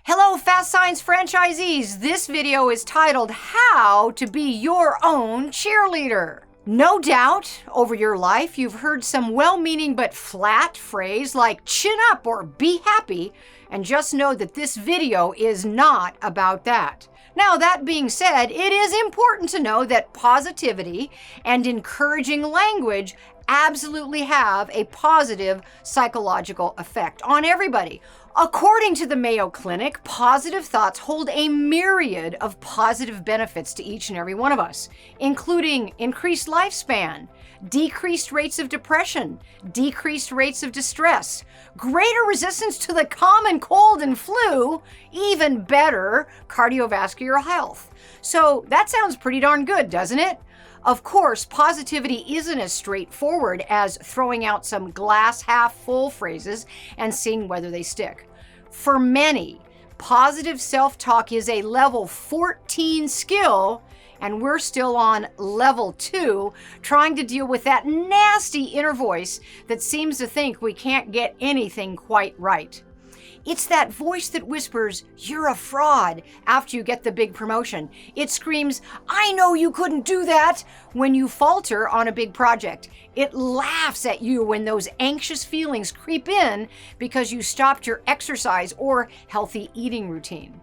Hello, FASTSIGNS franchisees. This video is titled How to Be Your Own Cheerleader. No doubt, over your life, you've heard some well-meaning but flat phrase like chin up or be happy, and just know that this video is not about that. Now, that being said, it is important to know that positivity and encouraging language absolutely have a positive psychological effect on everybody. According to the Mayo Clinic, positive thoughts hold a myriad of positive benefits to each and every one of us, including increased lifespan, decreased rates of depression, decreased rates of distress, greater resistance to the common cold and flu, even better cardiovascular health. So that sounds pretty darn good, doesn't it? Of course, positivity isn't as straightforward as throwing out some glass half full phrases and seeing whether they stick. For many, positive self-talk is a level 14 skill, and we're still on level 2, trying to deal with that nasty inner voice that seems to think we can't get anything quite right. It's that voice that whispers, "You're a fraud," after you get the big promotion. It screams, "I know you couldn't do that," when you falter on a big project. It laughs at you when those anxious feelings creep in because you stopped your exercise or healthy eating routine.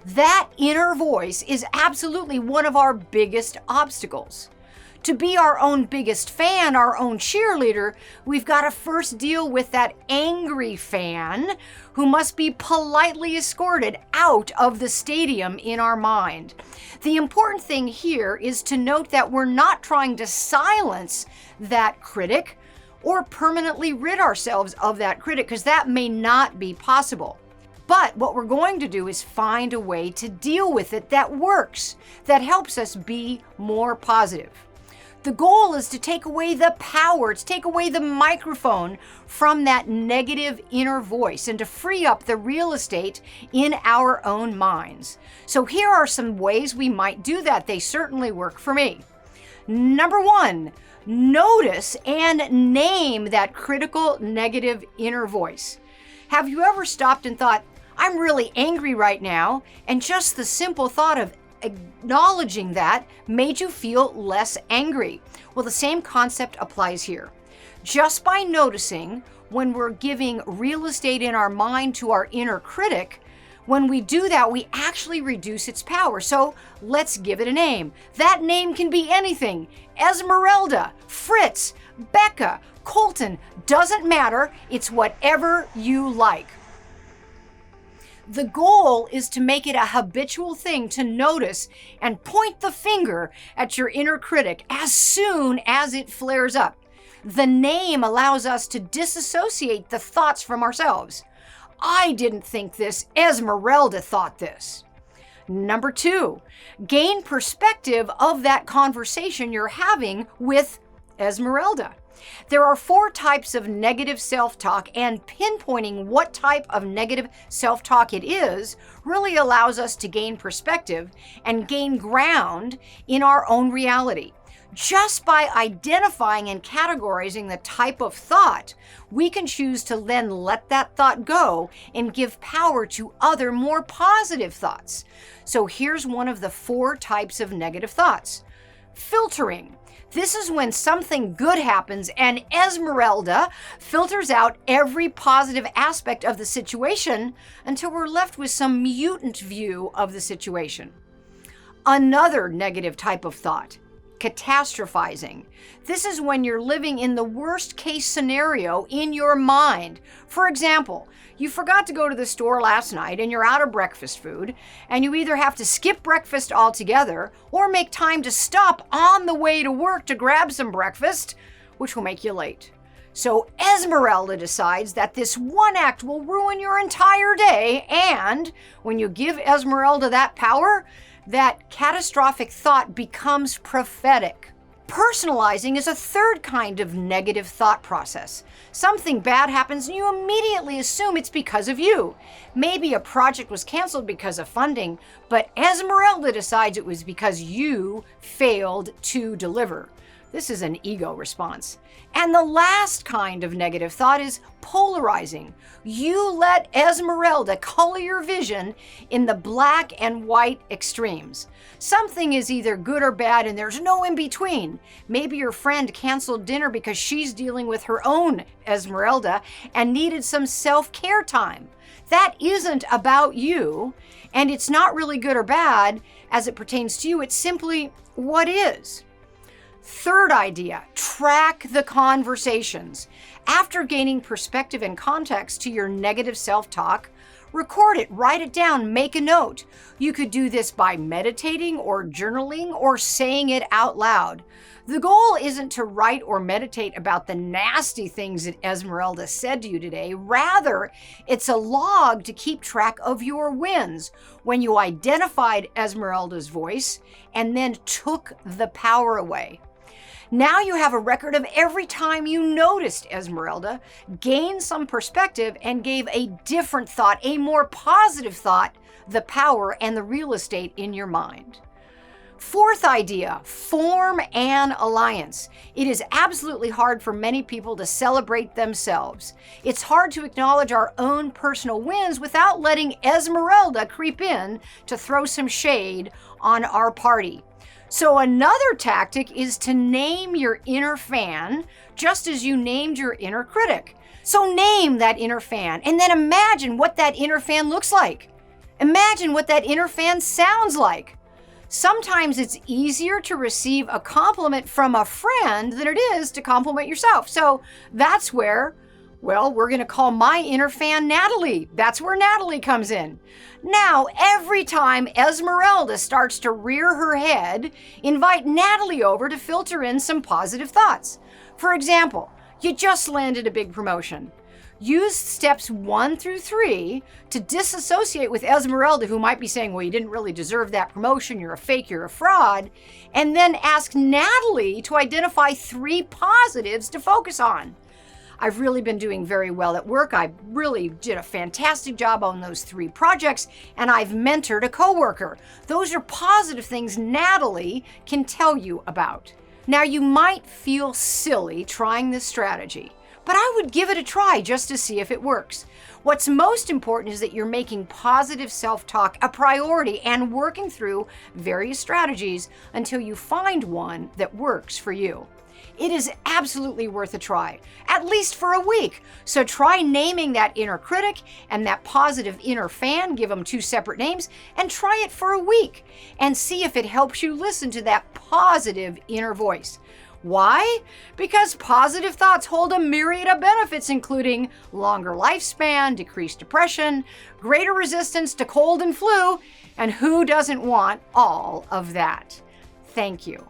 That inner voice is absolutely one of our biggest obstacles. To be our own biggest fan, our own cheerleader, we've got to first deal with that angry fan who must be politely escorted out of the stadium in our mind. The important thing here is to note that we're not trying to silence that critic or permanently rid ourselves of that critic, because that may not be possible. But what we're going to do is find a way to deal with it that works, that helps us be more positive. The goal is to take away the power, to take away the microphone from that negative inner voice and to free up the real estate in our own minds. So here are some ways we might do that. They certainly work for me. Number 1, notice and name that critical negative inner voice. Have you ever stopped and thought, "I'm really angry right now," and just the simple thought of acknowledging that made you feel less angry? Well, the same concept applies here. Just by noticing when we're giving real estate in our mind to our inner critic, when we do that, we actually reduce its power. So let's give it a name. That name can be anything. Esmeralda, Fritz, Becca, Colton, doesn't matter. It's whatever you like. The goal is to make it a habitual thing to notice and point the finger at your inner critic as soon as it flares up. The name allows us to disassociate the thoughts from ourselves. "I didn't think this, Esmeralda thought this." Number 2, gain perspective of that conversation you're having with Esmeralda. There are 4 types of negative self-talk, and pinpointing what type of negative self-talk it is really allows us to gain perspective and gain ground in our own reality. Just by identifying and categorizing the type of thought, we can choose to then let that thought go and give power to other more positive thoughts. So here's one of the 4 types of negative thoughts. Filtering. This is when something good happens and Esmeralda filters out every positive aspect of the situation until we're left with some mutant view of the situation. Another negative type of thought, catastrophizing. This is when you're living in the worst case scenario in your mind. For example, you forgot to go to the store last night and you're out of breakfast food, and you either have to skip breakfast altogether or make time to stop on the way to work to grab some breakfast, which will make you late. So Esmeralda decides that this one act will ruin your entire day, and when you give Esmeralda that power, that catastrophic thought becomes prophetic. Personalizing is a 3rd kind of negative thought process. Something bad happens and you immediately assume it's because of you. Maybe a project was canceled because of funding, but Esmeralda decides it was because you failed to deliver. This is an ego response. And the last kind of negative thought is polarizing. You let Esmeralda color your vision in the black and white extremes. Something is either good or bad and there's no in between. Maybe your friend canceled dinner because she's dealing with her own Esmeralda and needed some self-care time. That isn't about you, and it's not really good or bad as it pertains to you. It's simply what is. Third idea, track the conversations. After gaining perspective and context to your negative self-talk, record it, write it down, make a note. You could do this by meditating or journaling or saying it out loud. The goal isn't to write or meditate about the nasty things that Esmeralda said to you today. Rather, it's a log to keep track of your wins when you identified Esmeralda's voice and then took the power away. Now you have a record of every time you noticed Esmeralda, gained some perspective, and gave a different thought, a more positive thought, the power and the real estate in your mind. Fourth idea, form an alliance. It is absolutely hard for many people to celebrate themselves. It's hard to acknowledge our own personal wins without letting Esmeralda creep in to throw some shade on our party. So another tactic is to name your inner fan, just as you named your inner critic. So name that inner fan, and then imagine what that inner fan looks like. Imagine what that inner fan sounds like. Sometimes it's easier to receive a compliment from a friend than it is to compliment yourself. So that's where, well, we're going to call my inner fan Natalie. That's where Natalie comes in. Now, every time Esmeralda starts to rear her head, invite Natalie over to filter in some positive thoughts. For example, you just landed a big promotion. Use steps 1 through 3 to disassociate with Esmeralda, who might be saying, well, you didn't really deserve that promotion, you're a fake, you're a fraud, and then ask Natalie to identify 3 positives to focus on. I've really been doing very well at work. I really did a fantastic job on those 3 projects, and I've mentored a coworker. Those are positive things Natalie can tell you about. Now, you might feel silly trying this strategy, but I would give it a try just to see if it works. What's most important is that you're making positive self-talk a priority and working through various strategies until you find one that works for you. It is absolutely worth a try, at least for a week. So try naming that inner critic and that positive inner fan, give them 2 separate names, and try it for a week and see if it helps you listen to that positive inner voice. Why? Because positive thoughts hold a myriad of benefits, including longer lifespan, decreased depression, greater resistance to cold and flu, and who doesn't want all of that? Thank you.